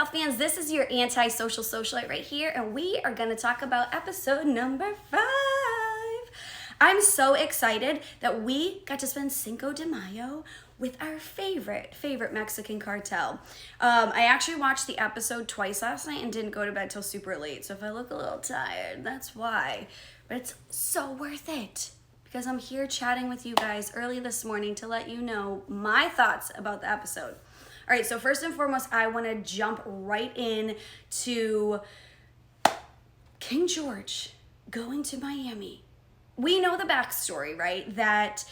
BSL fans? This is your anti-social socialite right here, and we are going to talk about episode number 5. I'm so excited that we got to spend Cinco de Mayo with our favorite Mexican cartel. I actually watched the episode twice last night and didn't go to bed till super late, so if I look a little tired, that's why. But it's so worth it, because I'm here chatting with you guys early this morning to let you know my thoughts about the episode. All right, so first and foremost, I want to jump right in to King George going to Miami. We know the backstory, right? That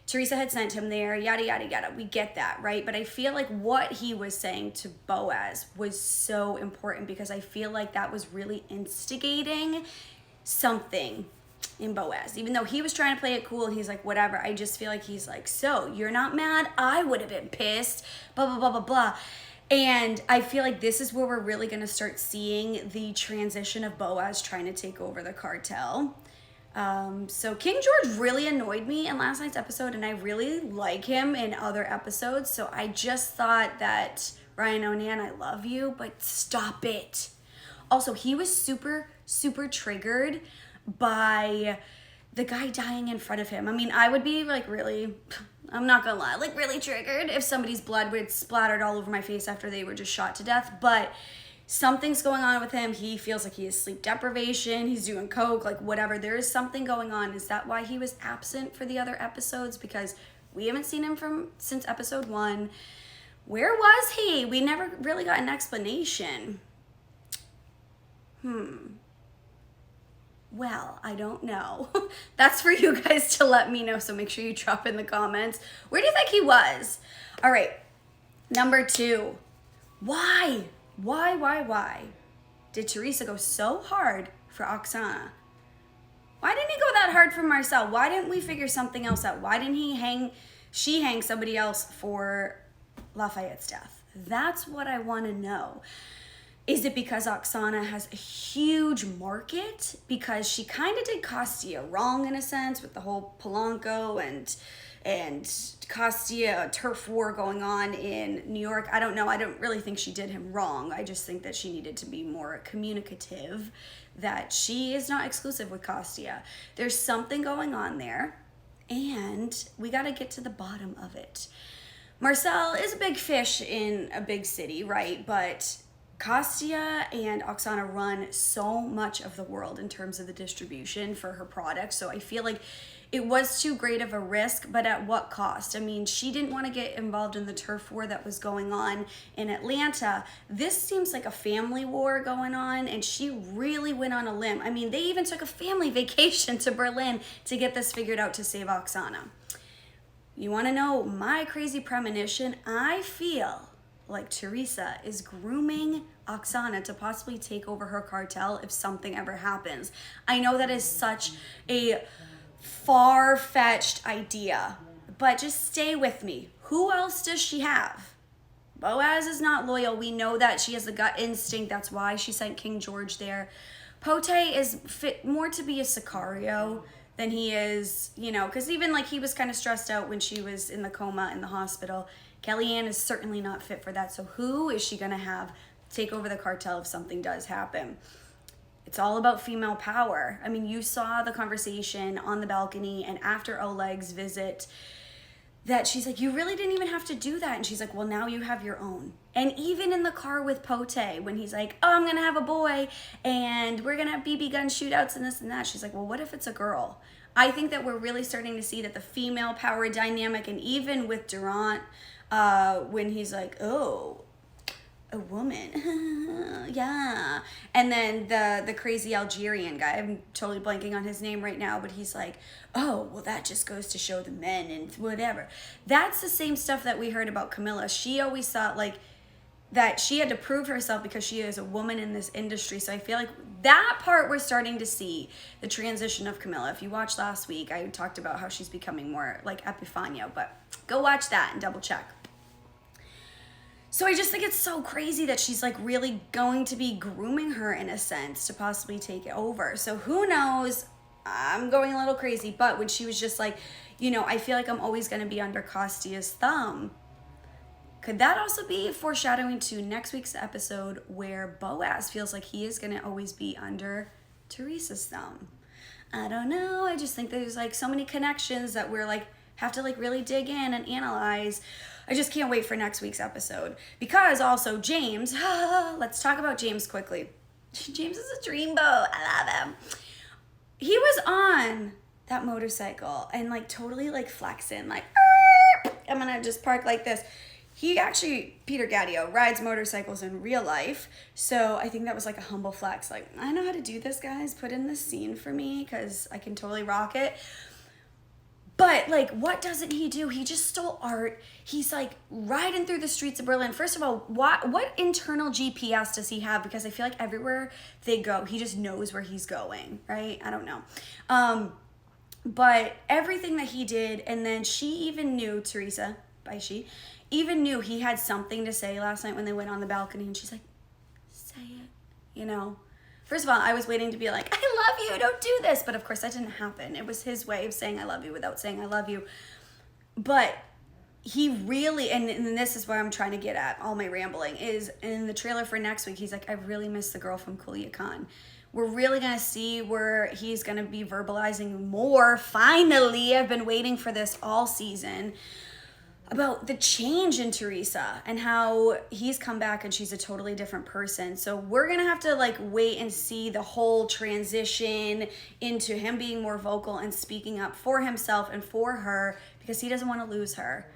Teresa had sent him there, yada, yada, yada. We get that, right? But I feel like what he was saying to Boaz was so important, because I feel like that was really instigating something in Boaz. Even though he was trying to play it cool and he's like, whatever, I just feel like he's like, so you're not mad? I would have been pissed, blah, blah, blah, blah, blah. And I feel like this is where we're really going to start seeing the transition of Boaz trying to take over the cartel. So King George really annoyed me in last night's episode, and I really like him in other episodes. So I just thought that, Ryan Onan, I love you, but stop it. Also, he was super triggered by the guy dying in front of him. I mean, I would be like really, I'm not gonna lie, like really triggered if somebody's blood would splattered all over my face after they were just shot to death. But something's going on with him. He feels like he has sleep deprivation. He's doing coke, like whatever. There is something going on. Is that why he was absent for the other episodes? Because we haven't seen him since episode 1. Where was he? We never really got an explanation. Well, I don't know. That's for you guys to let me know, so make sure you drop in the comments. Where do you think he was? All right, number 2. Why did Teresa go so hard for Oksana? Why didn't he go that hard for Marcel? Why didn't we figure something else out? Why didn't she hang somebody else for Lafayette's death? That's what I want to know. Is it because Oksana has a huge market? Because she kind of did Costia wrong in a sense with the whole Polanco and Costia turf war going on in New York. I don't know. I don't really think she did him wrong. I just think that she needed to be more communicative, that she is not exclusive with Costia. There's something going on there, and we got to get to the bottom of it. Marcel is a big fish in a big city, right? But Costia and Oksana run so much of the world in terms of the distribution for her products. So I feel like it was too great of a risk, but at what cost? I mean, she didn't want to get involved in the turf war that was going on in Atlanta. This seems like a family war going on, and she really went on a limb. I mean, they even took a family vacation to Berlin to get this figured out to save Oksana. You want to know my crazy premonition? I feel like Teresa is grooming Oksana to possibly take over her cartel if something ever happens. I know that is such a far-fetched idea, but just stay with me. Who else does she have? Boaz is not loyal. We know that she has a gut instinct. That's why she sent King George there. Pote is fit more to be a Sicario than he is, because even like he was kind of stressed out when she was in the coma in the hospital. Kellyanne is certainly not fit for that. So who is she going to have take over the cartel if something does happen? It's all about female power. I mean, you saw the conversation on the balcony and after Oleg's visit that she's like, you really didn't even have to do that. And she's like, well, now you have your own. And even in the car with Pote, when he's like, oh, I'm going to have a boy and we're going to have BB gun shootouts and this and that. She's like, well, what if it's a girl? I think that we're really starting to see that the female power dynamic, and even with Durant, when he's like, oh, a woman, yeah. And then the crazy Algerian guy, I'm totally blanking on his name right now, but he's like, oh, well, that just goes to show the men and whatever. That's the same stuff that we heard about Camilla. She always thought like that she had to prove herself because she is a woman in this industry. So I feel like that part we're starting to see the transition of Camilla. If you watched last week, I talked about how she's becoming more like Epifanio, but go watch that and double check. So I just think it's so crazy that she's like really going to be grooming her in a sense to possibly take it over. So who knows? I'm going a little crazy, but when she was just like, I feel like I'm always going to be under Costia's thumb. Could that also be foreshadowing to next week's episode where Boaz feels like he is going to always be under Teresa's thumb? I don't know. I just think there's like so many connections that we're like have to like really dig in and analyze. I just can't wait for next week's episode. Because also James, let's talk about James quickly. James is a dreamboat. I love him. He was on that motorcycle and like totally like flexing, like, I'm gonna just park like this. He actually, Peter Gadio, rides motorcycles in real life. So I think that was like a humble flex. Like, I know how to do this, guys. Put in this scene for me because I can totally rock it. But like, what doesn't he do? He just stole art. He's like riding through the streets of Berlin. First of all, what internal GPS does he have? Because I feel like everywhere they go, he just knows where he's going, right? I don't know. But everything that he did, and then she even knew, Teresa, even knew he had something to say last night when they went on the balcony, and she's like, say it, you know? First of all, I was waiting to be like, I love you, don't do this. But of course that didn't happen. It was his way of saying I love you without saying I love you. But he really, and this is where I'm trying to get at, all my rambling, is in the trailer for next week, he's like, I really miss the girl from Culiacan. We're really going to see where he's going to be verbalizing more. Finally, I've been waiting for this all season, about the change in Teresa and how he's come back and she's a totally different person. So we're going to have to like wait and see the whole transition into him being more vocal and speaking up for himself and for her because he doesn't want to lose her.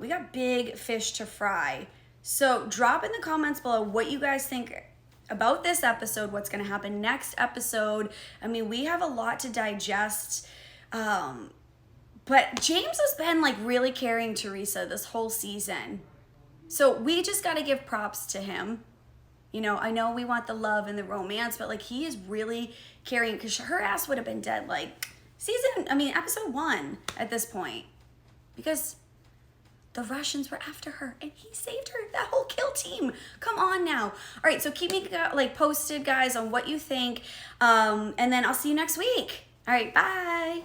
We got big fish to fry. So drop in the comments below what you guys think about this episode, what's going to happen next episode. I mean, we have a lot to digest. But James has been like really carrying Teresa this whole season. So we just got to give props to him. You know, I know we want the love and the romance, but like he is really carrying, because her ass would have been dead like episode 1 at this point. Because the Russians were after her and he saved her, that whole kill team. Come on now. All right, so keep me like posted, guys, on what you think. And then I'll see you next week. All right, bye.